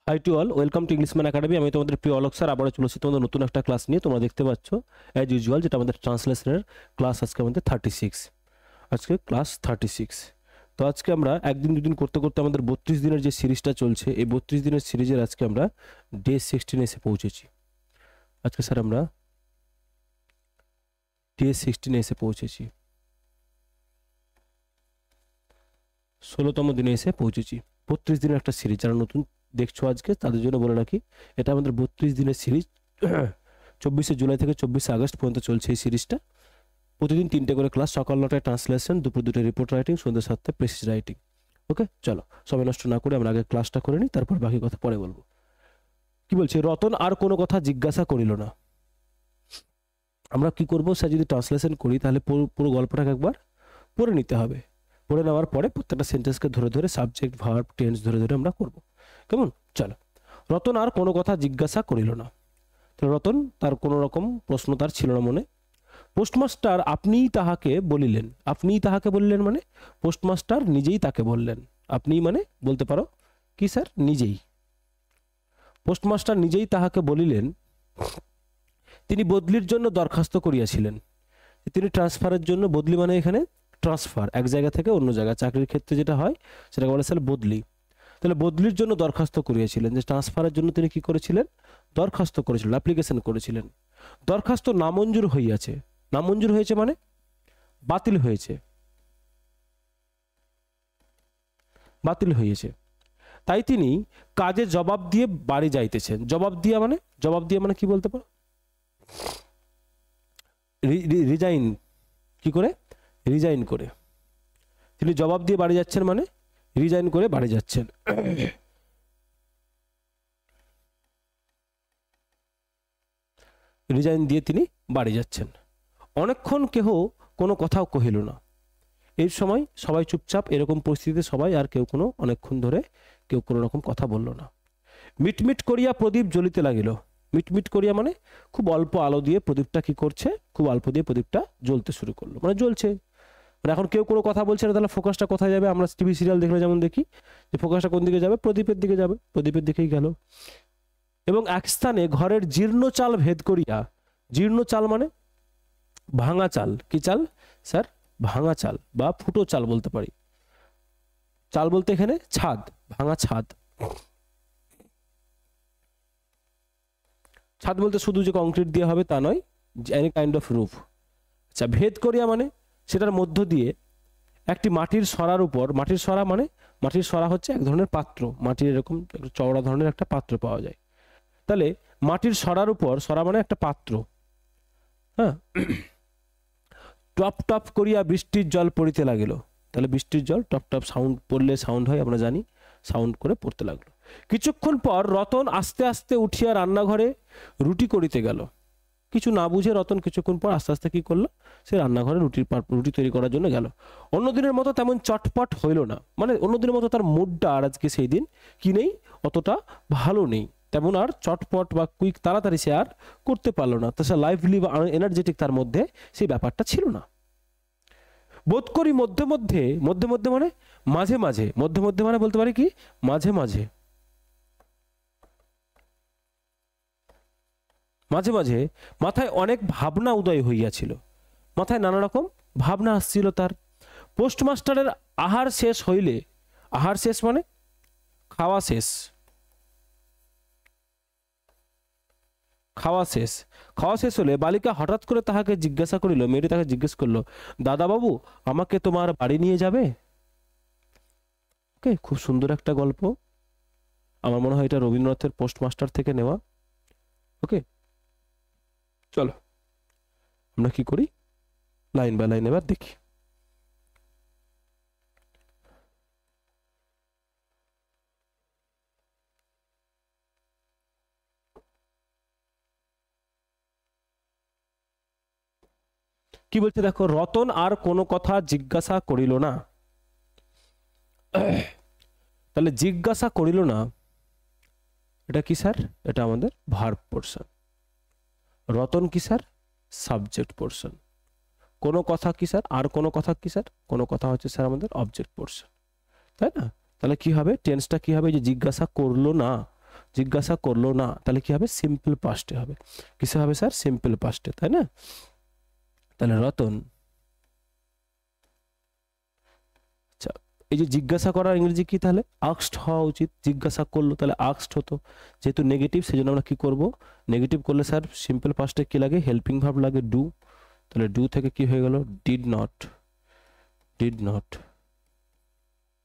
High to all, welcome to Englishman Academy. আমি তোমাদের প্রিয় অলোক স্যার, আবারও চলেছি তোমাদের নতুন একটা ক্লাস নিয়ে। তোমরা দেখতে পাচ্ছ অ্যাজ ইউজুয়াল, যেটা আমাদের ট্রান্সলেশনের ক্লাস। আজকে আমাদের 36, আজকে ক্লাস 36। তো আজকে আমরা একদিন দুদিন করতে করতে আমাদের 32 দিনের যে সিরিজটা চলছে, এই 32 দিনের সিরিজের আজকে আমরা ডে 16 এসে পৌঁছেছি। আজকে স্যার আমরা ডে 16 এসে পৌঁছেছি, 16তম দিনে এসে পৌঁছেছি। 32 দিনের একটা সিরিজ, যারা নতুন দেখছো আজকে তাদের জন্য বলে রাখি, এটা আমাদের 32 দিনের সিরিজ। 24শে জুলাই থেকে 24শে আগস্ট পর্যন্ত চলছে এই সিরিজটা। প্রতিদিন 3টে করে ক্লাস, সকাল 9টায় ট্রান্সলেশন, দুপুর 2টায় রিপোর্ট রাইটিং, সন্ধ্যা 7টায় প্রেসিস রাইটিং। ওকে, চলো সময় নষ্ট না করে আমরা আগে ক্লাসটা করে নিই, তারপর বাকি কথা পরে বলবো। কি বলছে? রতন আর কোনো কথা জিজ্ঞাসা করিল না। আমরা কি করবো স্যার, যদি ট্রান্সলেশন করি তাহলে পুরো গল্পটাকে একবার পড়ে নিতে হবে। পড়ে নেওয়ার পরে প্রত্যেকটা সেন্টেন্সকে ধরে ধরে সাবজেক্ট ভার্ব টেন্স ধরে ধরে আমরা করব। কেমন? চলো। রতন আর কোনো কথা জিজ্ঞাসা করিল না। তো রতন তার কোনো রকম প্রশ্ন তার ছিল না মনে। পোস্টমাস্টার আপনিই তাহাকে বলিলেন। আপনিই তাহাকে বলিলেন মানে পোস্টমাস্টার নিজেই তাকে বললেন। আপনিই মানে বলতে পারো কি স্যার? নিজেই। পোস্টমাস্টার নিজেই তাহাকে বলিলেন তিনি বদলির জন্য দরখাস্ত করিয়াছিলেন। তিনি ট্রান্সফারের জন্য, বদলি মানে এখানে ট্রান্সফার, এক জায়গা থেকে অন্য জায়গা, চাকরির ক্ষেত্রে যেটা হয় সেটাকে বলে স্যার বদলি। তাহলে বদলির জন্য দরখাস্ত করিয়েছিলেন, যে ট্রান্সফারের জন্য তিনি কি করেছিলেন? দরখাস্ত করেছিলেন, অ্যাপ্লিকেশন করেছিলেন। দরখাস্ত নামঞ্জুর হইয়াছে। নামঞ্জুর হয়েছে মানে বাতিল হয়েছে, বাতিল হয়েছে। তাই তিনি কাজে জবাব দিয়ে বাড়ি যাইতেছেন। জবাব দিয়া মানে, জবাব দিয়ে মানে কি বলতে পারো? রিজাইন। কি করে? রিজাইন করে। তিনি জবাব দিয়ে বাড়ি যাচ্ছেন মানে রিজাইন করে বাড়ি যাচ্ছেন। রিজাইন দিয়ে তিনি বাড়ি যাচ্ছেন। অনেকক্ষণ কেহ কোনো কথাও কহিল না। এই সময় সবাই চুপচাপ, এরকম পরিস্থিতিতে সবাই আর কেউ কোনো, অনেকক্ষণ ধরে কেউ কোনো রকম কথা বলল না। মিটমিট করিয়া প্রদীপ জ্বলিতে লাগিল। মিটমিট করিয়া মানে খুব অল্প আলো দিয়ে প্রদীপটা কি করছে? খুব অল্প দিয়ে প্রদীপটা জ্বলতে শুরু করলো, মানে জ্বলছে। মানে এখন কেউ কোনো কথা বলছে না, তাহলে ফোকাসটা কোথায় যাবে? আমরা টিভি সিরিয়াল দেখলে যেমন দেখি যে ফোকাসটা কোন দিকে যাবে? প্রদীপের দিকে যাবে। প্রদীপের দিকেই গেল। এবং এক স্থানে ঘরের জীর্ণ চাল ভেদ করিয়া, জীর্ণ চাল মানে ভাঙা চাল। কি চাল স্যার? ভাঙা চাল বা ফুটো চাল বলতে পারি। চাল বলতে এখানে ছাদ, ভাঙা ছাদ। ছাদ বলতে শুধু যে কংক্রিট দিয়ে হবে তা নয়, এনি কাইন্ড অফ রুফ। আচ্ছা, ভেদ করিয়া মানে সেটার মধ্য দিয়ে একটি মাটির সরার উপর, মাটির সরা মানে, মাটির সরা হচ্ছে এক ধরনের পাত্র, মাটির এরকম চওড়া ধরনের একটা পাত্র পাওয়া যায়। তাহলে মাটির সরার উপর, সরা মানে একটা পাত্র, হ্যাঁ, টপ টপ করিয়া বৃষ্টির জল পড়িতে লাগিল। তাহলে বৃষ্টির জল টপ টপ সাউন্ড পড়লে সাউন্ড হয়, আমরা জানি, সাউন্ড করে পড়তে লাগলো। কিছুক্ষণ পর রতন আস্তে আস্তে উঠিয়া রান্নাঘরে রুটি করিতে গেল। কিছু না বুঝে রতন কিছুক্ষণ পর আস্তে আস্তে কি করলো? সে রান্নাঘরে রুটি তৈরি করার জন্য গেল। অন্যদিনের মতো তেমন চটপট হইল না, মানে অন্যদিনের মতো তার মুডটা আর আজকে সেই দিন কি নেই, অতটা ভালো নেই। তেমন আর চটপট বা কুইক তাড়াতাড়ি সে আর করতে পারলো না। তাছাড়া লাইভলি বা এনার্জেটিক তার মধ্যে সেই ব্যাপারটা ছিল না। বোধ করি মধ্যে মধ্যে, মধ্যে মধ্যে মানে মাঝে মাঝে, মধ্যে মধ্যে মানে বলতে পারি কি মাঝে মাঝে, মাঝে মাঝে মাথায় অনেক ভাবনা উদয় হইয়াছিল। মাথায় নানা রকম ভাবনা আসছিল তার। পোস্টমাস্টারের আহার শেষ হইলে, আহার শেষ মানে খাওয়া শেষ, খাওয়া শেষ, খাওয়া শেষ হলে বালিকা হঠাৎ করে তাহাকে জিজ্ঞাসা করিল, মেয়েটি তাকে জিজ্ঞেস করলো, দাদা বাবু আমাকে তোমার বাড়ি নিয়ে যাবে? ওকে, খুব সুন্দর একটা গল্প। আমার মনে হয় এটা রবীন্দ্রনাথের পোস্টমাস্টার থেকে নেওয়া। ওকে, চলো আমরা কি করি, লাইন বাই লাইন এবার দেখি। কি বলছে দেখো, রতন আর কোনো কথা জিজ্ঞাসা করিল না। তাহলে জিজ্ঞাসা করিল না, এটা কি স্যার? এটা আমাদের ভার্ব পোরশন। রতন কি স্যার? Subject portion. কোনো কথা কি স্যার? আর কোনো কথা কি স্যার? কোনো কথা হচ্ছে স্যার আমাদের অবজেক্ট পোরশন, তাই না? তাহলে কি হবে? টেন্সটা কি হবে? যে জিজ্ঞাসা করলো না, জিজ্ঞাসা করলো না, তাহলে কি হবে? সিম্পল পাস্টে হবে। কিসে হবে স্যার? সিম্পল পাস্টে, তাই না? তাহলে রতন, আচ্ছা এই যে জিজ্ঞাসা করার ইংরেজি কি তাহলে? আস্কড হওয়া উচিত। জিজ্ঞাসা করলো তাহলে আস্কড হতো, যেহেতু নেগেটিভ সেজন্য আমরা কি করব? নেগেটিভ করলে স্যার সিম্পল পাস্টে কি লাগে? হেল্পিং ভার্ব লাগে ডু। তাহলে ডু থেকে কি হয়ে গেল? Did not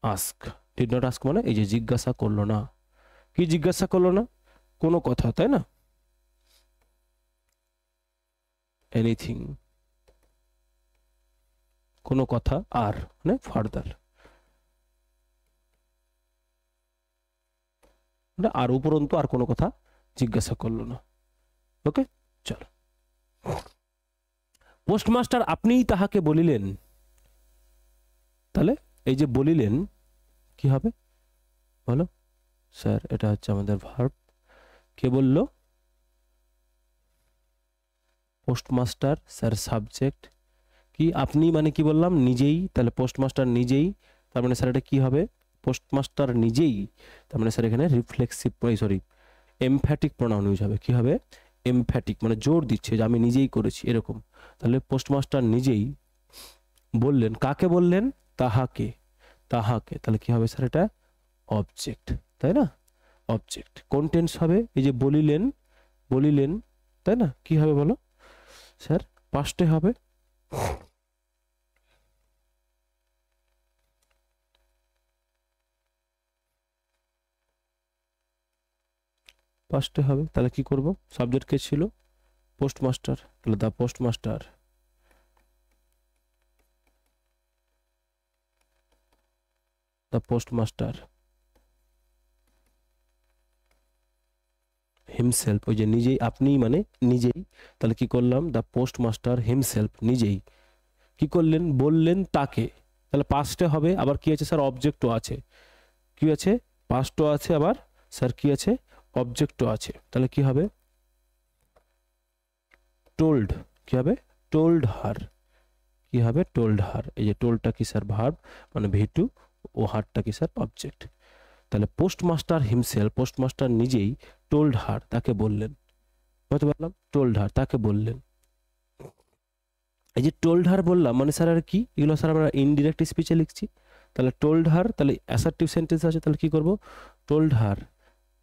ask. Did not ask মানে এই যে জিজ্ঞাসা করলো না। কি জিজ্ঞাসা করলো না? কোনো কথা, তাই না? এনিথিং, কোনো কথা, আর মানে ফার্দার, মানে আর উপরন্তু আর কোনো কথা জিজ্ঞাসা করলো না। ওকে, চলো। পোস্টমাস্টার আপনিই তাহাকে বলিলেন, তাহলে এই যে বলিলেন কি হবে বলো? স্যার এটা হচ্ছে আমাদের ভার্ব। কে বললো? পোস্টমাস্টার। Sir subject. কি আপনি মানে কি বললাম? নিজেই। তাহলে পোস্টমাস্টার নিজেই, তার মানে স্যার এটা কি হবে? পোস্টমাস্টার নিজেই, তার মানে স্যার এখানে reflexive, sorry emphatic pronoun use হবে। কি হবে? এমফ্যাটিক, মানে জোর দিচ্ছে যে আমি নিজেই করেছি, এরকম। তাহলে পোস্টমাস্টার নিজেই বললেন। কাকে বললেন? তাহাকে। তাহলে কি হবে স্যার? এটা অবজেক্ট, তাই না? অবজেক্ট। কোন টেন্স হবে? এই যে বলিলেন, তাই না? কি হবে বলো স্যার? পাস্টে হবে। পাস্টে হবে। তাহলে কি করব? সাবজেক্ট কে ছিল? পোস্টমাস্টার। তাহলে দা পোস্টমাস্টার হিমসেলফ। ওই যে নিজেই, আপনি মানে নিজেই। তাহলে কি করলাম? দা পোস্টমাস্টার হিমসেলফ, নিজেই কি করলেন? বললেন তাকে। তাহলে পাস্টে হবে। আবার কি আছে স্যার? অবজেক্টও আছে। কি আছে? পাস্টও আছে, আবার স্যার কি আছে? অবজেক্টও আছে। তাহলে কি হবে? টোল্ড। কি হবে? Told her. কি হবে? Told her. এই যে টোল্ডটা কি স্যার? ভার্ব, মানে ভি2, ও হারটা কি স্যার? অবজেক্ট। তাহলে পোস্টমাস্টার হিমসেলফ, পোস্টমাস্টার নিজেই, টোল্ড হার, তাকে বললেন। বুঝতে পারলাম? টোল্ড হার, তাকে বললেন। এই যে টোল্ড হার বললাম মানে স্যার আর কি? এগুলো স্যার আমরা ইনডিরেক্ট স্পিচে লিখছি। তাহলে টোল্ড হার, তাহলে অ্যাসার্টিভ সেন্টেন্স আছে, তাহলে কি করব? টোল্ড হার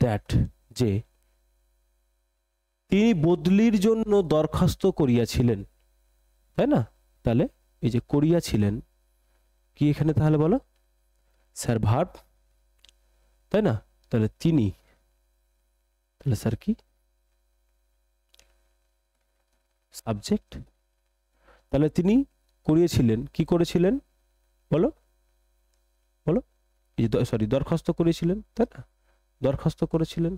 দ্যাট, যে তিনি বদলির জন্য দরখাস্ত করিয়াছিলেন, তাই না? তাহলে এই যে করিয়াছিলেন কি এখানে তাহলে বলো স্যার? ভার্ব, তাই না? তাহলে তিনি, তাহলে স্যার কি? সাবজেক্ট। তাহলে তিনি করিয়েছিলেন, কি করেছিলেন বলো? এই যে সরি, দরখাস্ত করেছিলেন, তাই না? দরখাস্ত করেছিলেন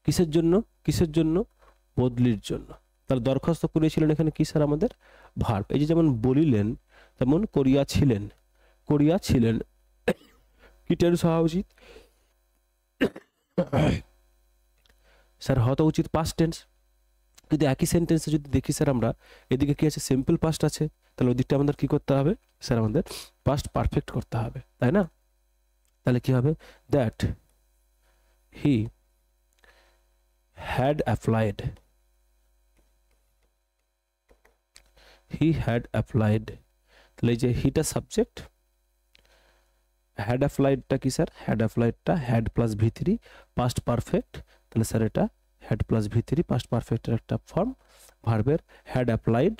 কিসের জন্য? বদলির জন্য। তার দরখাস্ত করেছিলেন এখানে কি স্যার? আমাদের ভার্ব। এই যে যেমন বলিলেন তেমন করিয়াছিলেন। কি টেন্স হওয়া উচিত স্যার? হওয়া উচিত পাস্ট টেন্স। যদি একই সেন্টেন্সে যদি দেখি স্যার আমরা, এদিকে কি আছে? সিম্পল পাস্ট আছে। তাহলে ওদিকটা আমাদের কি করতে হবে স্যার? আমাদের পাস্ট পারফেক্ট করতে হবে, তাই না? তাহলে কি হবে? দ্যাট হি হ্যাড অ্যাপ্লাইড, তাহলে এই যে হিটা সাবজেক্ট, হ্যাড অ্যাপ্লাইডটা কি স্যার? হ্যাড অ্যাপ্লাইডটা had plus V3 past perfect. তাহলে স্যার এটা হ্যাড প্লাস ভি3 পাস্ট পারফেক্টের একটা ফর্ম ভার্বের। হ্যাড অ্যাপ্লাইড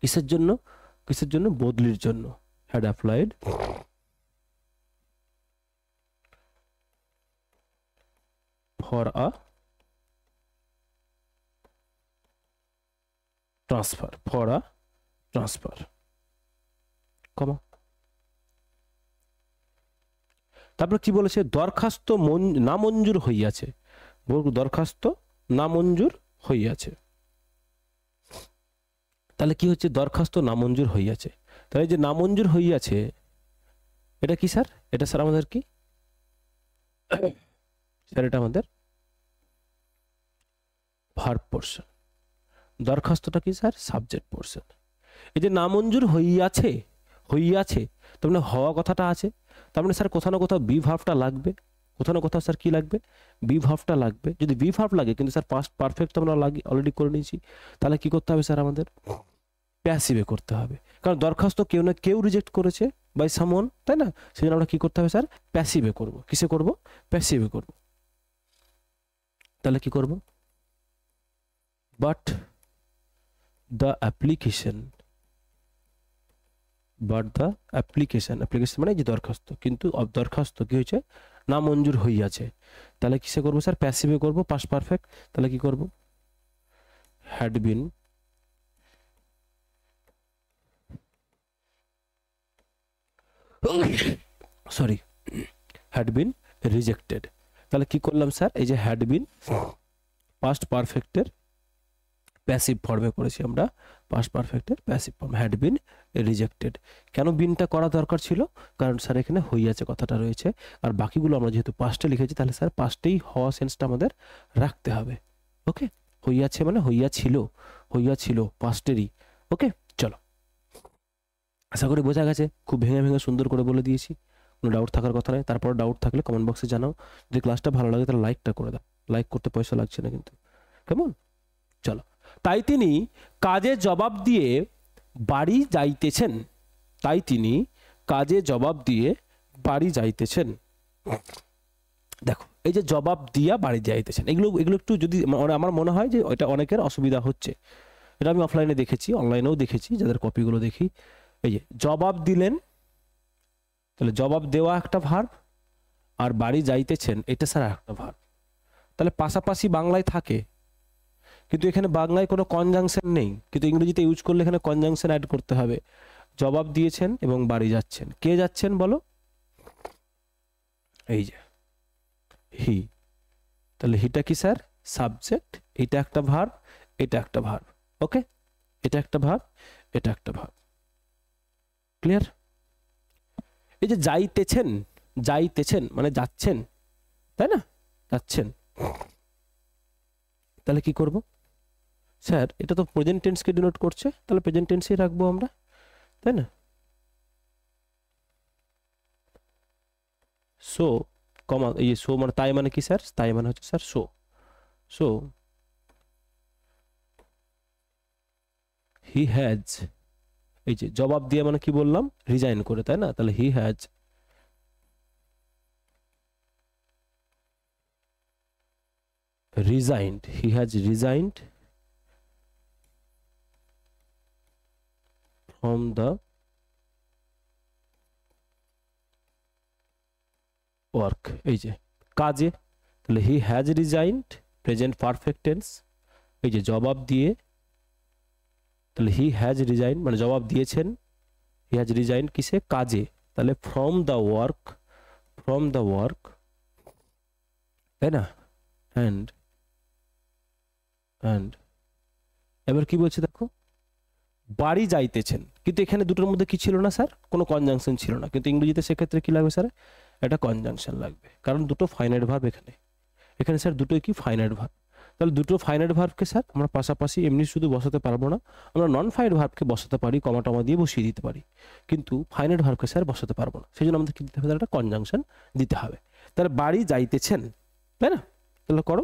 কিসের জন্য? বদলির জন্য। Had applied for a transfer, comma. তারপর কি বলেছে? দরখাস্ত নামঞ্জুর হইয়াছে। দরখাস্ত নামঞ্জুর হইয়াছে। তাহলে কি হচ্ছে? দরখাস্ত নামঞ্জুর হইয়াছে। তাহলে যে নামঞ্জুর হইয়াছে এটা কি স্যার? এটা স্যার আমাদের কি স্যার? এটা আমাদের ভার্ব পোরশন। দরখাস্তটা কি স্যার? Subject portion. এই যে নামঞ্জুর হইয়াছে, তার মানে হওয়া কথাটা আছে। তার মানে স্যার কোথাও না কোথাও বি ভার্বটা লাগবে, কোথাও না কোথাও স্যার কি লাগবে, বি ভার্বটা লাগবে। যদি বি ভার্ব লাগে কিন্তু স্যার পাস্ট পারফেক্ট তো আমরা অলরেডি করে নিয়েছি, তাহলে কি করতে হবে স্যার আমাদের প্যাসিভে করতে হবে, কারণ দরখাস্ত কেউ না কেউ রিজেক্ট করেছে বাই সামওয়ান, তাই না? সেই জন্য আমরা কি করতে হবে স্যার প্যাসিভে করব। কিসে করব? প্যাসিভে করব। তাহলে কি করব? But the application, but the application, application মানে যে দরখাস্ত, কিন্তু দরখাস্ত কি হয়েছে না মঞ্জুর হইয়াছে, তাহলে কিসে করব স্যার প্যাসিভে করব, পাস্ট পারফেক্ট। তাহলে কি করব? Had been sorry had been rejected. তাহলে কি করলাম স্যার, এই যে হ্যাড বিন পাস্ট পারফেক্টের প্যাসিভ ফর্মে করেছি আমরা, পাস্ট পারফেক্টের passive form, had been rejected. কেন বিনটা করা দরকার ছিল? কারণ স্যার এখানে হইয়াছে কথাটা রয়েছে, আর বাকিগুলো আমরা যেহেতু পাস্টে লিখেছি তাহলে স্যার পাস্টেই হওয়া সেন্সটা আমাদের রাখতে হবে। ওকে, হইয়াছে মানে হইয়াছিল, হইয়াছিল পাস্টেরই। ওকে, চলো, আশা করি বোঝা গেছে, খুব ভেঙে ভেঙে সুন্দর করে বলে দিয়েছি, কোনো ডাউট থাকার কথা নয়। তারপর ডাউট থাকলে কমেন্ট বক্সে জানাও। যদি ক্লাসটা ভালো লাগে তাহলে লাইকটা করে দাও, লাইক করতে পয়সা লাগছে না কিন্তু, কেমন? চলো, তাই তিনি কাজে জবাব দিয়ে বাড়ি যাইতেছেন, তাই তিনি কাজে জবাব দিয়ে বাড়ি যাইতেছেন। দেখো এই যে জবাব দিয়া বাড়ি যাইতেছেন, এগুলো এগুলো একটু যদি আমার মনে হয় যে এটা অনেকের অসুবিধা হচ্ছে, এটা আমি অফলাইনে দেখেছি, অনলাইনেও দেখেছি, যাদের কপিগুলো দেখি। এই যে জবাব দিলেন, তাহলে জবাব দেওয়া একটা ভার্ব, আর বাড়ি যাইতেছেন এটা স্যার একটা ভার্ব, তাহলে পাশাপাশি বাংলায় থাকে, কিন্তু এখানে বাংলায় কোনো কনজাংশন নেই, কিন্তু ইংরেজিতে ইউজ করলে এখানে কনজাংশন অ্যাড করতে হবে। জবাব দিয়েছেন এবং বাড়ি যাচ্ছেন, কে যাচ্ছেন বলো? এই যে হি, তাহলে হিটা কি স্যার সাবজেক্ট, এটা একটা ভার্ব, এটা একটা ভার্ব। ওকে, এটা একটা ভার্ব, এটা একটা ভার্ব। ক্লিয়ার? এই যে যাইতেছেন, যাইতেছেন মানে যাচ্ছেন, তাই না? যাচ্ছেন, তাহলে কি করব স্যার? এটা তো প্রেজেন্ট টেন্সকে ডিনোট করছে, তাহলে প্রেজেন্ট টেন্সই রাখবো আমরা, তাই না? সো কমা, এই সো মানে তাই মানে কি স্যার? তাই মানে হচ্ছে sir so, so he has, এই যে জবাব দিয়ে মানে কি বললাম? রিজাইন করে, তাই না? তাহলে he has resigned, he has resigned from the work, এই যে কাজে, তাহলে he has resigned present perfect tense, এই যে জবাব দিয়ে, তাহলে হি হ্যাজ রিজাইন মানে জবাব দিয়েছেন, হি হ্যাজ রিজাইন কিসে? কাজে, তাহলে from the work, from the work, তাই না? অ্যান্ড অ্যান্ড এবার কি বলছে দেখো, বাড়ি যাইতেছেন, কিন্তু এখানে দুটোর মধ্যে কি ছিল না স্যার? কোনো কনজাংশন ছিল না, কিন্তু ইংরেজিতে সেক্ষেত্রে কি লাগবে স্যার? এটা কনজাংশন লাগবে, কারণ দুটো ফাইনাইট ভার্ব এখানে, এখানে স্যার দুটোই কি ফাইনাইট ভার্ব। তাহলে দুটো ফাইনাইট ভার্বকে স্যার আমরা পাশাপাশি এমনি শুধু বসাতে পারবো না, আমরা নন ফাইনাইট ভার্বকে বসাতে পারি, কমা টমা দিয়ে বসিয়ে দিতে পারি, কিন্তু ফাইনাইট ভার্বকে স্যার বসাতে পারবো না, সেই জন্য আমাদের কি দিতে হবে? একটা কনজাংশন দিতে হবে। তাহলে বাড়ি যাইতেছেন, তাই না? তাহলে করো,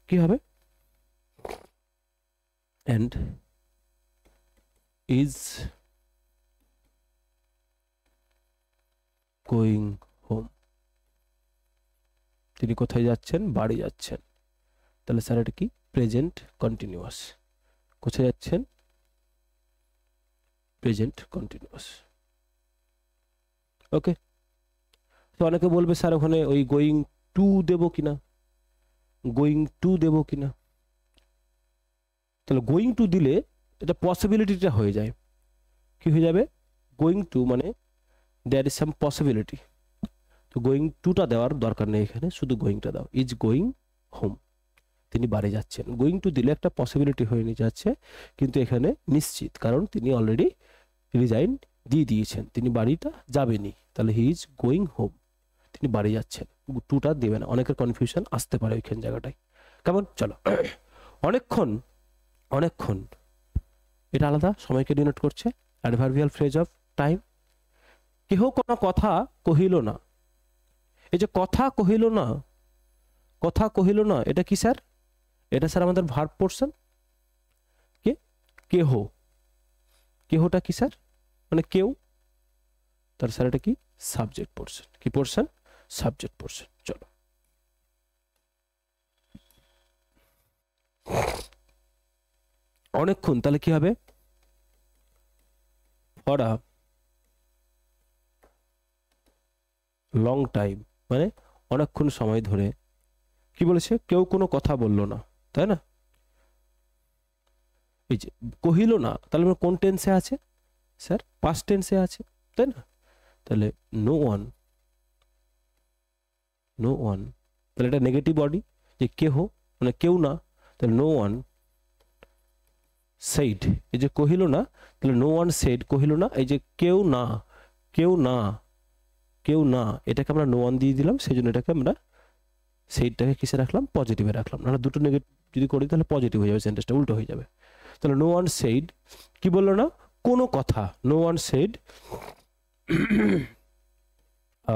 কি হবে? এন্ড ইজ গোয়িং হোম, তিনি কোথায় যাচ্ছেন? বাড়ি যাচ্ছেন, তাহলে স্যার এটা কি? Present continuous. কোথায় যাচ্ছেন? Present continuous. ওকে, তো অনেকে বলবে স্যার ওখানে ওই গোয়িং টু দেব কিনা, গোয়িং টু দেব কিনা? তাহলে গোয়িং টু দিলে এটা পসিবিলিটিটা হয়ে যায়, কি হয়ে যাবে? গোয়িং টু মানে দেয়ার ইজ সাম পসিবিলিটি, তো গোয়িং টুটা দেওয়ার দরকার নেই এখানে, শুধু গোয়িংটা দাও, ইজ গোয়িং হোম, তিনি বাড়ি যাচ্ছেন। গোয়িং টু দিলে একটা পসিবিলিটি হয়ে নিয়ে যাচ্ছে, কিন্তু এখানে নিশ্চিত, কারণ তিনি অলরেডি রিজাইন দিয়ে দিয়েছেন, তিনি বাড়িটা যাবেনি, তাহলে হি ইজ গোয়িং হোম, তিনি বাড়ি যাচ্ছেন, টুটা দেবে না, অনেকের কনফিউশন আসতে পারে ওইখান জায়গাটায়, কেমন? চলো, অনেকক্ষণ, অনেকক্ষণ এটা আলাদা, সময়কে ডিনোট করছে, অ্যাডভার্বিয়াল ফ্রেজ অফ টাইম। কেহ কোনো কথা কহিল না, এই যে কথা কহিল না, কথা কহিল না, এটা কি স্যার? এটা স্যার আমাদের ভার্ব পোর্শন। কে? কেহ। কেহটা কি স্যার? মানে কেউ। তার স্যার এটা কি? Subject portion. কি পোর্শন? Subject portion. চলো, অনেকক্ষণ, তাহলে কি হবে? ফর আ লং টাইম, মানে অনেকক্ষণ সময় ধরে। কি বলেছে? কেউ কোনো কথা বলল না, তাই না? এই যে কহিল না, তাহলে আমরা কোন টেন্সে আছে স্যার? পাস্ট টেন্সে আছে, তাই না? তাহলে নো ওয়ান, নো ওয়ান, তাহলে এটা নেগেটিভ বডি, যে কেহ মানে কেউ না, তাহলে নো ওয়ান সেইড। এই যে কহিল না, তাহলে নো ওয়ান সেইড, কহিল না, এই যে কেউ না, কেউ না, কেউ না, এটাকে আমরা নো ওয়ান দিয়ে দিলাম, সেই জন্য এটাকে আমরা সেইডটাকে কিসে রাখলাম? পজিটিভে রাখলাম। না দুটো নেগেটিভ যদি করি তাহলে পজিটিভ হয়ে যাবে, সেন্টেন্সটা উল্টো হয়ে যাবে। তাহলে নো ওয়ান সেইড, কি বললো না? কোনো কথা। No one said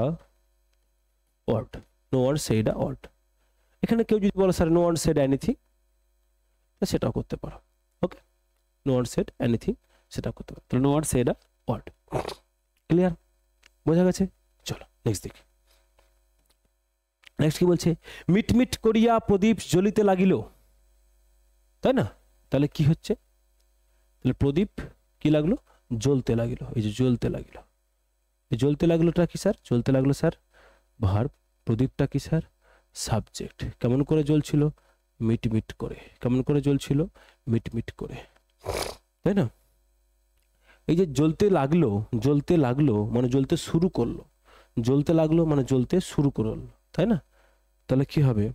a word, no one said a word. এখানে কেউ যদি বলে sir no one said anything, সেটাও করতে পারো। Okay, no one said anything, সেটাও করতে পারো। তাহলে no one said a word. Clear? বোঝা গেছে? চলো নেক্সট দেখি। নেক্সট কি বলছে? মিটমিট করিয়া প্রদীপ জ্বলিতে লাগিল, তাই না? তাহলে কি হচ্ছে? তাহলে প্রদীপ কি লাগলো? জ্বলতে লাগিল। এই যে জ্বলতে লাগিল, এই জ্বলতে লাগলোটা কি স্যার? জ্বলতে লাগলো স্যার ভার্ব। প্রদীপটা কি স্যার? সাবজেক্ট। কেমন করে জ্বলছিল? মিটমিট করে। কেমন করে জ্বলছিল? মিটমিট করে, তাই না? এই যে জ্বলতে লাগলো, জ্বলতে লাগলো মানে জ্বলতে শুরু করলো, জ্বলতে লাগলো মানে জ্বলতে শুরু করলো, তাই না? তাহলে কি হবে?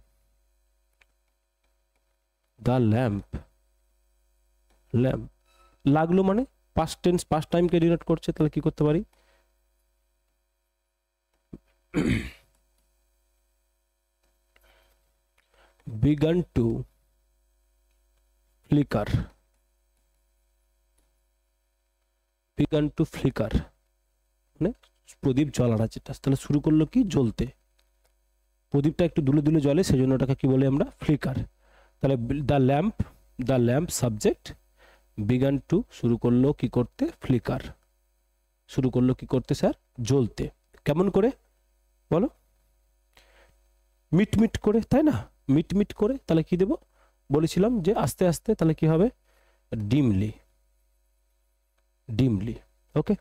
দ্য ল্যাম্প, ল্যাম্প লাগলো মানে পাস্ট টেন্স, পাস্ট টাইমকে ডিনোট করছে। তাহলে কি করতে পারি? began to flicker, began to flicker মানে প্রদীপ জ্বলাটা যেটা, তাহলে শুরু করলো কি? জ্বলতে। প্রদীপটা একটু দুলে দুলে জ্বলে, সেই জন্য ওটাকে কি বলে আমরা? ফ্লিকার। তাহলে the lamp, the lamp subject, began to শুরু করলো কি করতে? ফ্লিকার। শুরু করলো কি করতে স্যার? জ্বলতে। কেমন করে বলো? মিটমিট করে, তাই না? মিটমিট করে। তাহলে কি দেব? বলেছিলাম যে আস্তে আস্তে। তাহলে কি হবে? Dimly, dimly. ওকে।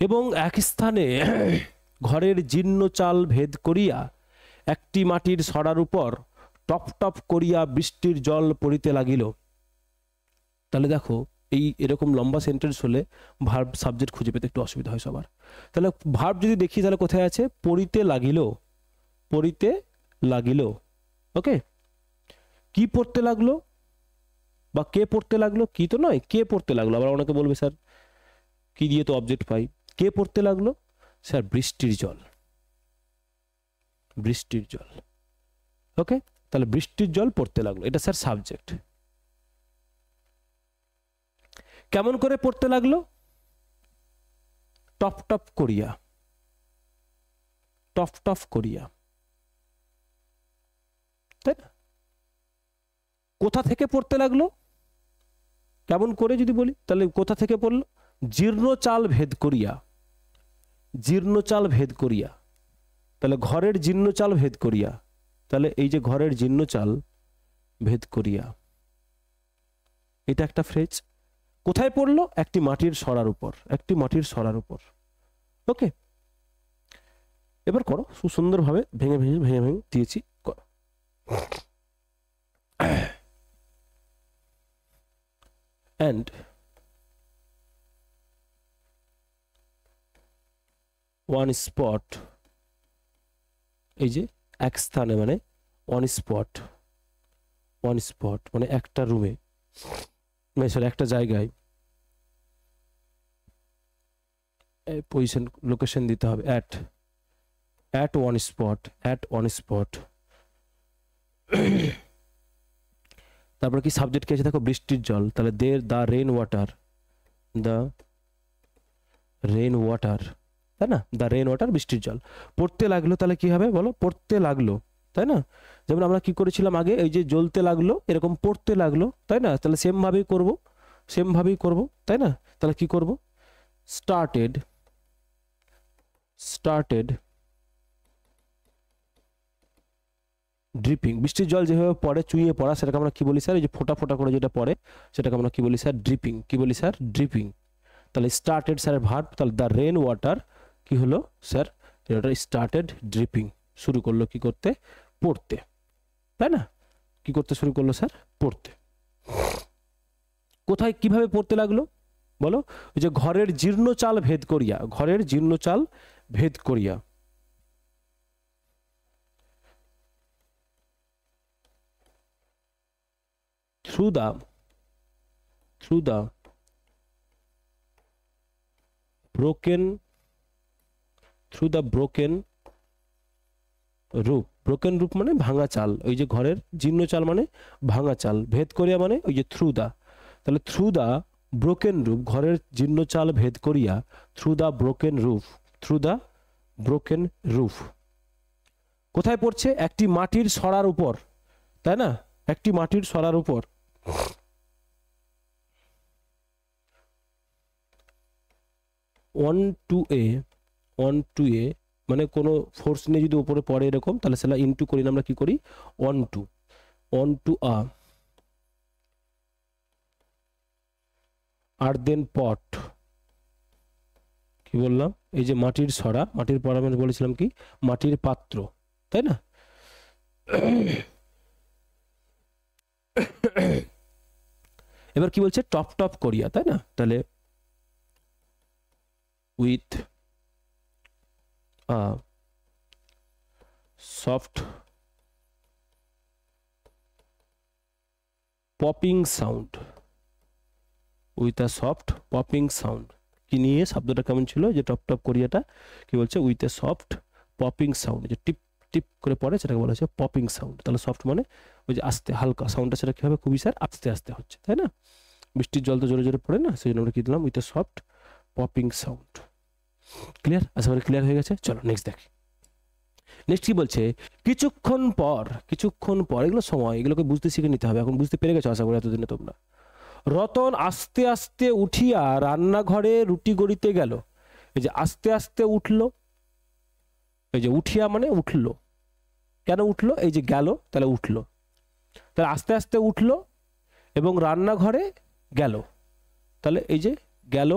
এবং এক স্থানে ঘরের জীর্ণ চাল ভেদ করিয়া একটি মাটির সরার উপর টপ টপ করিয়া বৃষ্টির জল পড়িতে লাগিল। তাহলে দেখো, এই এরকম লম্বা সেন্টেন্স হলে ভার্ব সাবজেক্ট খুঁজে পেতে একটু অসুবিধা হয় সবার। তাহলে ভার্ব যদি দেখি তাহলে কোথায় আছে? পড়িতে লাগিল, পড়িতে লাগিল। ওকে, কি পড়তে লাগলো বা কে পড়তে লাগলো? কি তো নয়, কে পড়তে লাগলো। আবার অনেকে বলবে স্যার কি দিয়ে তো অবজেক্ট পাই। কে পড়তে লাগলো? স্যার বৃষ্টির জল, বৃষ্টির জল। ওকে, তাহলে বৃষ্টির জল পড়তে লাগলো, এটা স্যার সাবজেক্ট। কেমন করে পড়তে লাগলো? টপ টপ করিয়া, টপ টপ করিয়া, তাই না? কোথা থেকে পড়তে লাগলো? কেমন করে যদি বলি তাহলে কোথা থেকে পড়লো? জীর্ণ চাল ভেদ করিয়া, জীর্ণ চাল ভেদ করিয়া। তাহলে ঘরের জীর্ণ চাল ভেদ করিয়া, তাহলে এই যে ঘরের জীর্ণ চাল ভেদ করিয়া, এটা একটা ফ্রেজ। কোথায় পড়লো? একটি মাটির সরার উপর, একটি মাটির সরার উপর। ওকে, এবার করো সুন্দরভাবে, ভেঙে ভেঙে ভেঙে ভেঙে দিয়েছি, করো। and one spot, এই যে এক স্থানে মানে ওয়ান স্পট, ওয়ান স্পট মানে একটা রুমে, সরি একটা জায়গায়, পজিশন লোকেশন দিতে হবে। at one spot, at one spot। তারপর কি সাবজেক্ট কি আছে দেখো? বৃষ্টির জল। তাহলে the rain water, the rain water তাই না, দ্য রেন ওয়াটার বৃষ্টির জল পড়তে লাগলো, তাহলে কি হবে বলো, পড়তে লাগলো, তাই না। যেমন আমরা কি করেছিলাম আগে, এই যে জ্বলতে লাগলো, এরকম পড়তে লাগলো, তাই না, তাহলে সেম ভাবেই করব, তাই না। তাহলে কি করব, স্টার্টেড ড্রিপিং, বৃষ্টির জল যেভাবে পড়ে, চুইয়ে পড়া, সেটাকে আমরা কি বলি স্যার, এই যে ফোঁটা ফোঁটা করে যেটা পড়ে সেটাকে আমরা কি বলি স্যার, ড্রিপিং। কি বলি স্যার, ড্রিপিং। তাহলে স্টার্টেড স্যার ভার্ব, তাহলে দ্য রেন ওয়াটার কি হলো স্যার, এটা স্টার্টেড ড্রিপিং, শুরু করলো কি করতে, পড়তে, তাই না। কি করতে শুরু করলো স্যার, পড়তে। কোথায় কিভাবে পড়তে লাগলো বলো, ওই যে ঘরের জীর্ণ চাল ভেদ করিয়া, ঘরের জীর্ণ চাল ভেদ করিয়া, through the broken রূপ, ব্রোকেন রূপ মানে ভাঙা চাল, ওই যে ঘরের জীর্ণ চাল মানে ভাঙা চাল, ভেদ করিয়া মানে ওই যে থ্রু দা, তাহলে থ্রু দা ব্রোকেন রূপ, ঘরের জীর্ণ চাল ভেদ করিয়া, থ্রু দা ব্রোকেন রূফ, কোথায় পড়ছে, একটি মাটির সরার উপর, তাই না, একটি মাটির সরার উপর। অন টু এ মানে কোনো ফোর্স নিয়ে যদি উপরে পড়ে এরকম, তাহলে সেটা ইনটু করি না, আমরা কি করি, অন টু আ আর্দেন পট, কি বললাম, এই যে মাটির সরা, মাটির পড়া মানে বলেছিলাম কি, মাটির পাত্র, তাই না। এবার কি বলছে, টপ করিয়া, তাই না, তাহলে with a soft popping sound, with a soft popping sound, কি নিয়ে শব্দটা কেমন ছিল, যে টপ করিয়াটা কি বলছে, with a soft popping sound, যে টিপ টিপ করে পড়ে সেটাকে বলা হচ্ছে পপিং সাউন্ড। তাহলে সফট মানে ওই যে আস্তে হালকা সাউন্ডটা, সেটা কি হবে, খুবই স্যার আস্তে আস্তে হচ্ছে, তাই না, বৃষ্টির জল তো জোরে জোরে পড়ে না, সেই জন্য আমরা কি দিলাম, with a soft popping sound. Clear, আশা করি ক্লিয়ার হয়ে গেছে। চলো নেক্সট দেখি, নেক্সট কি বলছে, কিছুক্ষণ পর, এগুলো সময়, এগুলোকে বুঝতে শিখে নিতে হবে, এখন বুঝতে পেরে গেছো আশা করি এতদিনে তোমরা। রতন আস্তে আস্তে উঠিয়া রান্নাঘরে রুটি গড়িতে গেল, এই যে আস্তে আস্তে উঠলো, এই যে উঠিয়া মানে উঠলো, কেন উঠলো, এই যে গেল, তাহলে উঠলো, তাহলে আস্তে আস্তে উঠলো এবং রান্নাঘরে গেল, তাহলে এই যে গেল,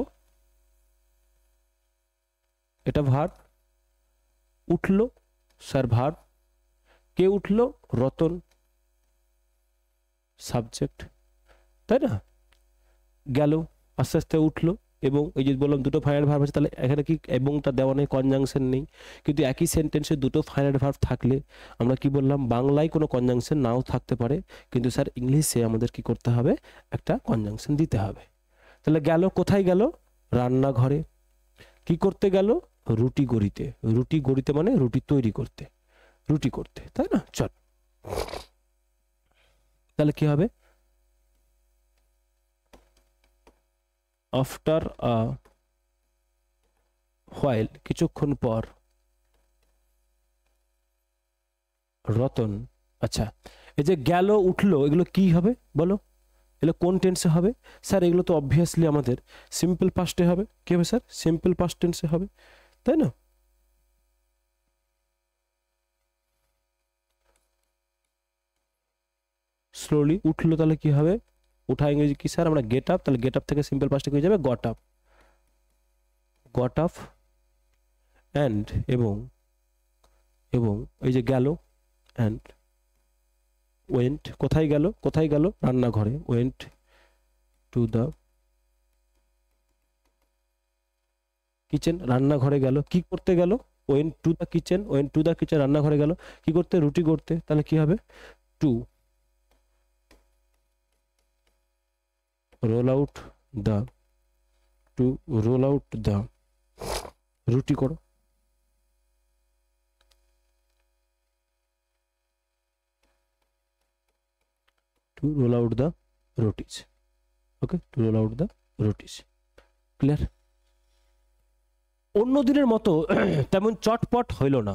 এটা ভার্ব, উঠলো স্যার ভার্ব, কে উঠলো, রতন সাবজেক্ট, তাই না, গেল আস্তে আস্তে উঠলো, এবং এই যে বললাম দুটো ফাইনাল ভার্ব আছে, তাহলে এখানে কি এবংটা দেওয়া নেই, কনজাংশন নেই, কিন্তু একই সেন্টেন্সে দুটো ফাইনাল ভার্ব থাকলে আমরা কি বললাম, বাংলায় কোনো কনজাংশন নাও থাকতে পারে, কিন্তু স্যার ইংলিশে আমাদের কি করতে হবে, একটা কনজাংশন দিতে হবে। তাহলে গেল, কোথায় গেল, রান্নাঘরে, কি করতে গেল, রুটি গড়িতে মানে রুটি তৈরি করতে, তাই না। চল তাহলে কি হবে, আফটার আ হোয়াইল, কিছুক্ষণ পর, রতন, আচ্ছা এই যে গেল উঠলো, এগুলো কি হবে বলো, এগুলো কোন টেন্সে হবে স্যার, এগুলো তো অবভিয়াসলি আমাদের সিম্পল পাস্টে হবে, কি হবে স্যার, সিম্পল পাস্ট টেন্সে হবে, তাই না। স্লোলি উঠলো, তাহলে কি হবে, উঠা ইংরেজি কি স্যার, আমরা গেট আপ, তাহলে গেট আপ থেকে সিম্পল পাস্টে হয়ে যাবে গট আপ অ্যান্ড, এবং এই যে গেল অ্যান্ড ওয়েন্ট, কোথায় গেল, রান্নাঘরে, ওয়েন্ট টু দ্য কিচেন, রান্নাঘরে গেল, কি করতে গেল, ওয়েন্ট টু দ্য কিচেন, রান্নাঘরে গেল কি করতে, রুটি করতে, তাহলে কি হবে, two roll out the roti করো, to roll out the rotis, okay, to roll out the rotis, clear. অন্য দিনের মতো তেমন চটপট হইল না।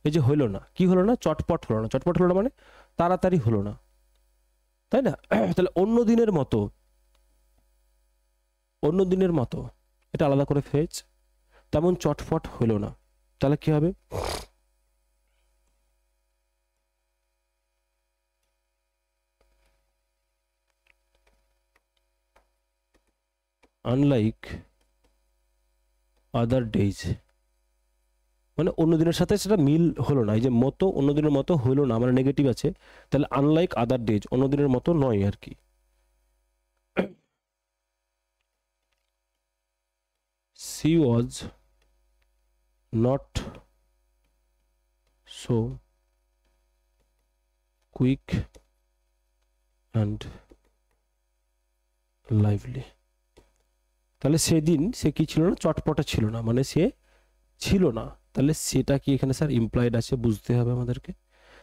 এই যে হইল না, কি হলো না? চটপট হলো না। চটপট হলো না মানে তাড়াতাড়ি হলো না, তাই না? তাহলে অন্য দিনের মতো, অন্য দিনের মতো এটা আলাদা করে ফেজ, তেমন চটপট হইল না, তাহলে কি হবে? আনলাইক আদার ডেজ, মানে অন্য দিনের সাথে সেটা মিল হলো না। এই যে মতো, অন্য দিনের মতো হইলো না মানে নেগেটিভ আছে, তাহলে আনলাইক আদার ডেজ, অন্য দিনের মতো নয় আর কি। she was not so quick and lively, তাহলে সেদিন সে কি ছিল না? চটপটা ছিল না, মানে সে ছিল না। তাহলে সেটা কি এখানে স্যার ইমপ্লয়েড আছে, বুঝতে হবে আমাদেরকে।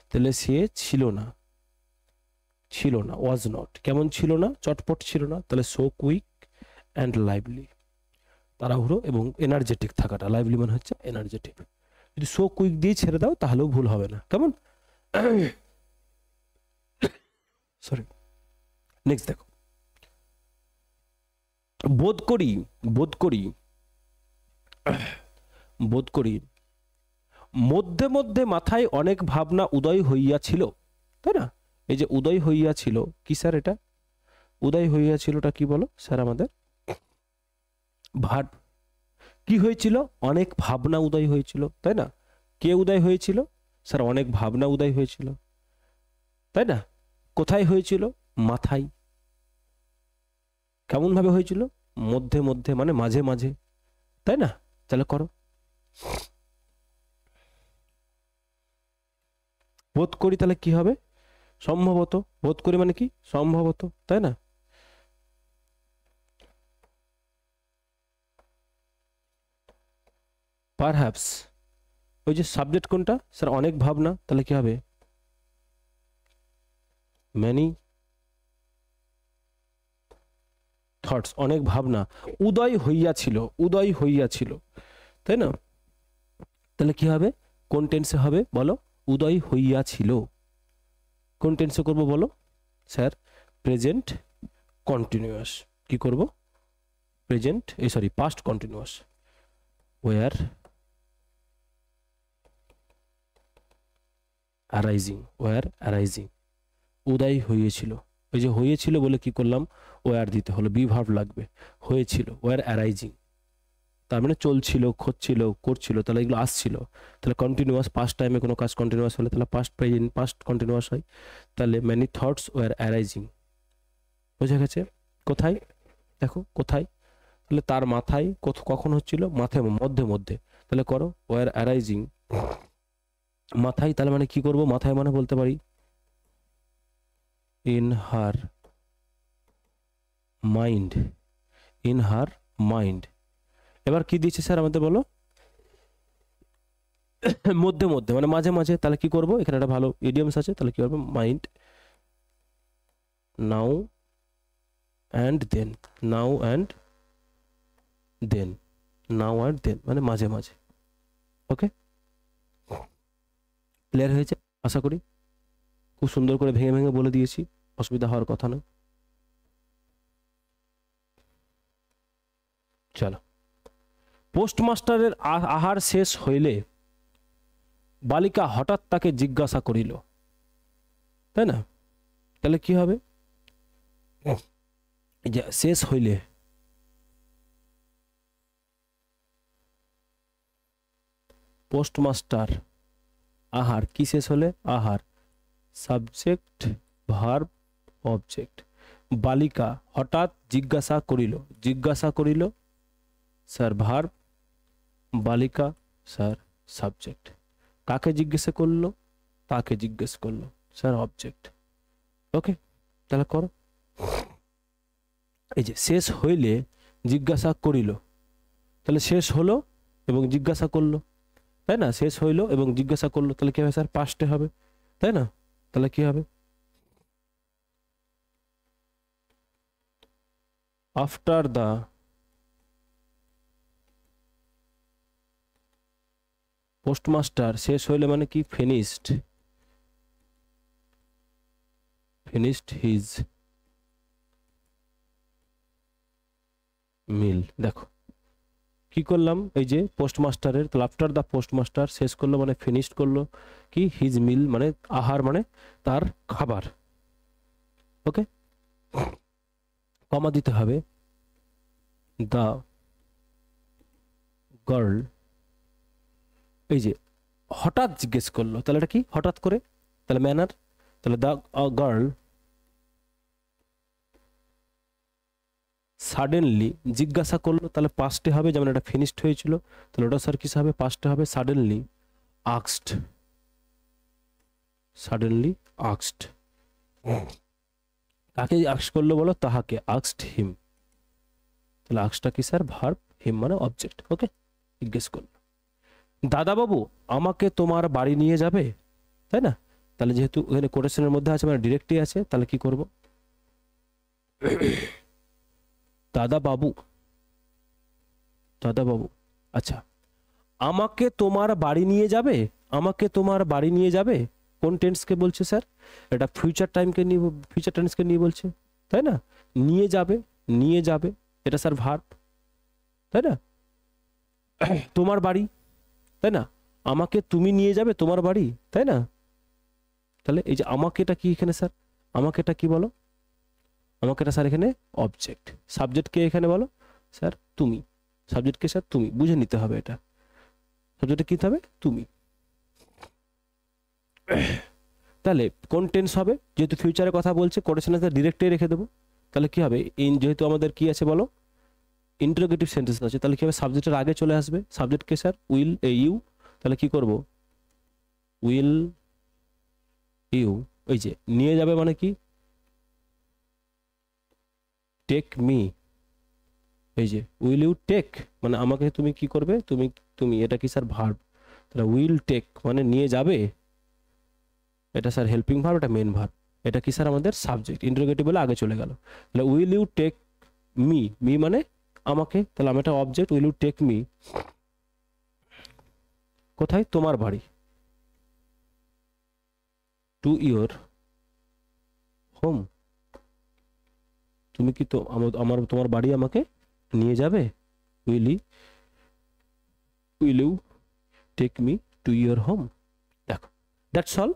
তাহলে সে ছিল না, ছিল না, ওয়াজ নট, কেমন ছিল না? চটপট ছিল না। তাহলে সো কুইক অ্যান্ড লাইভলি, তাড়াহুড়ো এবং এনার্জেটিক থাকাটা, লাইভলি মানে হচ্ছে এনার্জেটিক। যদি সো কুইক দিয়ে ছেড়ে দাও তাহলেও ভুল হবে না, কেমন? সরি, নেক্সট দেখো, বোধ করি, বোধ করি, বোধ করি মধ্যে মধ্যে মাথায় অনেক ভাবনা উদয় হইয়াছিল, তাই না? এই যে উদয় হইয়াছিল, কি স্যার এটা? উদয় হইয়াছিলটা কি বলো স্যার আমাদের? ভার্ব। কি হয়েছিল? অনেক ভাবনা উদয় হয়েছিল, তাই না? কে উদয় হয়েছিল? স্যার অনেক ভাবনা উদয় হয়েছিল, তাই না? কোথায় হয়েছিল? মাথায়। কেমন ভাবে হয়েছিল? মধ্যে মধ্যে মানে মাঝে মাঝে, তাই না? তাহলে করো, বোধ করি, তাহলে কি হবে? সম্ভবত। বোধ করি মানে কি? সম্ভবত, তাই না? পারহ্যাপস, ওই যে সাবজেক্ট কোনটা স্যার? অনেক ভাবনা, তাহলে কি হবে? ম্যানি থটস, অনেক ভাবনা উদয় হইয়াছিল, উদয় হইয়াছিল, তাই না? তাহলে কি হবে? কোন টেন্সে হবে বলো? উদয় হইয়াছিল। কোন টেন্সে করব বলো স্যার? Present continuous. কি করব? প্রেজেন্ট, এই sorry, past continuous. Were arising, were arising, উদয় হইয়েছিল। ওই যে হয়েছিল বলে কি করলাম? ওয়ার দিতে হলো, বি ভার্ব লাগবে। হয়েছিল, ওয়ার অ্যারাইজিং, তার মানে চলছিল, হচ্ছিল, করছিল, তাহলে এগুলো আসছিল। তাহলে কন্টিনিউয়াস, পাস্ট টাইমে কোনো কাজ কন্টিনিউয়াস হলে তাহলে পাস্ট প্রেজেন্ট পাস্ট কন্টিনিউয়াস হয়। তাহলে মেনি থটস ওয়ার অ্যারাইজিং, বোঝা গেছে? কোথায়? দেখো কোথায়, তাহলে তার মাথায়, কখন হচ্ছিল? মাথায়, মধ্যে মধ্যে। তাহলে করো, ওয়ার অ্যারাইজিং, মাথায়, তাহলে মানে কি করব? মাথায় মানে বলতে পারি in her mind, in her mind. এবার কি দিয়েছে স্যার আমাদের বলো? মধ্যে মধ্যে মানে মাঝে মাঝে, তাহলে কি করব? এখানে একটা ভালো ইডিয়মস আছে, তাহলে কি করবো? Mind now and then, now and then, now and then মানে মাঝে মাঝে। ওকে, ক্লিয়ার হয়েছে আশা করি? খুব সুন্দর করে ভেঙে ভেঙে বলে দিয়েছি, অসুবিধা হওয়ার কথা নয়। চলো, পোস্টমাস্টারের আহার শেষ হইলে বালিকা হঠাৎ তাকে জিজ্ঞাসা করিল, তাই না? তাহলে কি হবে? এই যে শেষ হইলে, পোস্টমাস্টার আহার, কি শেষ হলে? আহার, সাবজেক্ট ভার্ব অবজেক্ট। বালিকা হঠাৎ জিজ্ঞাসা করিল, জিজ্ঞাসা করিল স্যার ভার্ব, বালিকা স্যার সাবজেক্ট। কাকে জিজ্ঞাসা করলো? তাকে জিজ্ঞেস করলো, স্যার অবজেক্ট। ওকে, তাহলে করো। এই যে শেষ হইলে জিজ্ঞাসা করিল, তাহলে শেষ হলো এবং জিজ্ঞাসা করলো, তাই না? শেষ হইলো এবং জিজ্ঞাসা করলো, তাহলে কি হবে স্যার? পাস্টে হবে, তাই না? তাহলে কি হবে? আফটার দ্য পোস্টমাস্টার শেষ হইলে মানে কি ফিনিশড হিজ মিল। দেখো কি করলাম, এই যে পোস্টমাস্টারের, তাহলে আফটার দ্য পোস্টমাস্টার শেষ করলো মানে ফিনিশড করলো কি হিজ মিল মানে আহার মানে তার খাবার। ওকে, কমা দিতে হবে, দ্য গার্ল, এই যে হঠাৎ জিজ্ঞেস করলো, তাহলে এটা কি হঠাৎ করে, তাহলে ম্যানার, তাহলে দ্য গার্ল সাডেনলি জিজ্ঞাসা করলো, তাহলে পাস্টে হবে, যেমন এটা ফিনিশড হয়েছিল, তাহলে ওটা স্যার কিসে হবে, পাস্টে হবে, সাডেনলি আক্সড, সাডেনলি আক্সড, কাকে আক্স করলো বলো, তাহাকে, আক্সড হিম, তাহলে আক্সটা কি স্যার ভার্ব, হিম মানে অবজেক্ট। ওকে, জিজ্ঞেস করলো দাদা বাবু আমাকে তোমার বাড়ি নিয়ে যাবে, তাই না, তাহলে যেহেতু এখানে কোটেশনের মধ্যে আছে মানে ডিরেক্টই আছে, তাহলে কি করব, দাদা বাবু, দাদা বাবু, আচ্ছা আমাকে তোমার বাড়ি নিয়ে যাবে, আমাকে তোমার বাড়ি নিয়ে যাবে কোন টেন্সকে বলছে স্যার, এটা ফিউচার টাইমকে নিয়ে, ফিউচার টেন্সকে নিয়ে বলছে, তাই না, নিয়ে যাবে, নিয়ে যাবে এটা স্যার ভার্ব, তাই না, তোমার বাড়ি, তাই না, আমাকে তুমি নিয়ে যাবে তোমার বাড়ি, তাই না, তাহলে এই যে আমাকে এটা কি এখানে স্যার, আমাকে এটা কি বলো, আমাকে এটা স্যার এখানে অবজেক্ট, সাবজেক্টকে এখানে বলো স্যার তুমি, সাবজেক্টকে স্যার তুমি, বুঝে নিতে হবে এটা, সাবজেক্টে কি হবে তুমি। তাহলে কোন টেন্স হবে, যেহেতু ফিউচারের কথা বলছে কোটেশনে ডিরেক্টে রেখে দেবো, তাহলে কি হবে, ইন যেহেতু আমাদের কি আছে বলো ইন্টারোগেটিভ সেন্টেন্স আছে, তাহলে কি হবে সাবজেক্টের আগে চলে আসবে, সাবজেক্টকে স্যার উইল ইউ, তাহলে কি করব উইল ইউ, ওই যে নিয়ে যাবে মানে কি টেক মি, এই যে উইল ইউ টেক মানে আমাকে তুমি কি করবে, তুমি, তুমি এটা কি স্যার ভার্ব, তাহলে উইল টেক মানে নিয়ে যাবে, এটা স্যার হেল্পিং ভার্ব, এটা মেন ভার্ব, এটা কি স্যার আমাদের সাবজেক্ট, ইন্টারোগেটিভ বলে আগে চলে গেল, তাহলে will you take me, me মানে আমাকে, তাহলে আমি এটা object, will you take me কোথায়, তোমার বাড়ি, টু ইয়োর হোম, তুমি কি তো আমার তোমার বাড়ি আমাকে নিয়ে যাবে, will you take me to your home. দেখো দ্যাটস অল,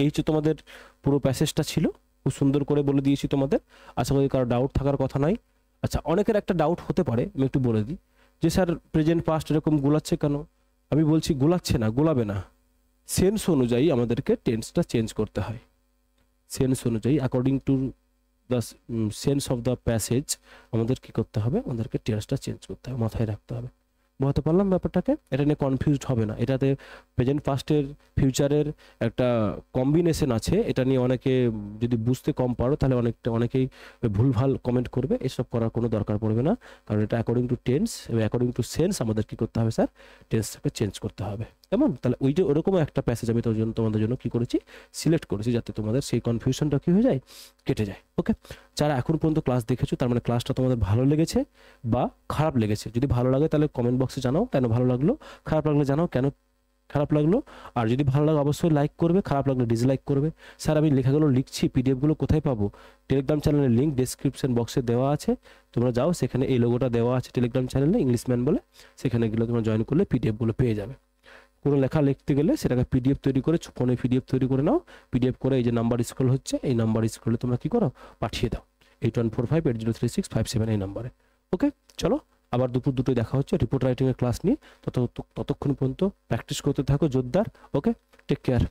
এই হচ্ছে তোমাদের পুরো প্যাসেজটা ছিল, খুব সুন্দর করে বলে দিয়েছি তোমাদের, আশা করি কারো ডাউট থাকার কথা নাই। আচ্ছা অনেকের একটা ডাউট হতে পারে, আমি একটু বলে দিই যে স্যার প্রেজেন্ট পাস্ট এরকম গোলাচ্ছে কেন, আমি বলছি গোলাচ্ছে না, গোলাবে না, সেন্স অনুযায়ী আমাদেরকে টেন্সটা চেঞ্জ করতে হয়, সেন্স অনুযায়ী according to the sense of the passage আমাদের কি করতে হবে, আমাদেরকে টেন্সটা চেঞ্জ করতে হবে, মাথায় রাখতে হবে। বুঝতে পারলাম ব্যাপারটাকে, এটা নিয়ে কনফিউজড হবে না, এটাতে প্রেজেন্ট পাস্টের ফিউচারের একটা কম্বিনেশন আছে, এটা নিয়ে অনেকে যদি বুঝতে কম পারো তাহলে অনেকেই ভুলভাল কমেন্ট করবে, এসব করার কোনো দরকার পড়বে না, কারণ এটা অ্যাকর্ডিং টু টেন্স এবং অ্যাকর্ডিং টু সেন্স আমাদের কি করতে হবে স্যার, টেন্সটাকে চেঞ্জ করতে হবে। কেমন, তাহলে ওই যে ওরকম একটা প্যাসেজ আমি তোমাদের জন্য কি করেছি, সিলেক্ট করেছি, যাতে তোমাদের সেই কনফিউশনটা কি হয়ে যায়, কেটে যায়। ওকে, যারা এখন পর্যন্ত ক্লাস দেখেছো তার মানে ক্লাসটা তোমাদের ভালো লেগেছে বা খারাপ লেগেছে, যদি ভালো লাগে তাহলে কমেন্ট বক্সে জানাও কেন ভালো লাগলো, খারাপ লাগলে জানাও কেন খারাপ লাগলো, আর যদি ভালো লাগে অবশ্যই লাইক করবে, খারাপ লাগলে ডিসলাইক করবে। স্যার আমি লেখাগুলো লিখছি, পিডিএফগুলো কোথায় পাবো, টেলিগ্রাম চ্যানেলের লিঙ্ক ডেসক্রিপশন বক্সে দেওয়া আছে, তোমরা যাও, সেখানে এই লোগোটা দেওয়া আছে টেলিগ্রাম চ্যানেলে ইংলিশম্যান বলে, সেখানে গেলে তোমরা জয়েন করলে পিডিএফগুলো পেয়ে যাবে। কোনো লেখা লিখতে গেলে সেটাকে পিডিএফ তৈরি করে ফোনে পিডিএফ তৈরি করে নাও, পিডিএফ করে এই যে নাম্বার স্ক্রল হচ্ছে এই নাম্বার স্ক্রলে তোমরা কি করো, পাঠিয়ে দাও 8145803657 এই নাম্বারে। ওকে, চলো আবার দুপুর দুটোই দেখা হচ্ছে রিপোর্ট রাইটিংয়ের ক্লাস নিয়ে, ততক্ষণ পর্যন্ত প্র্যাকটিস করতে থাকো জোরদার। ওকে, টেক কেয়ার।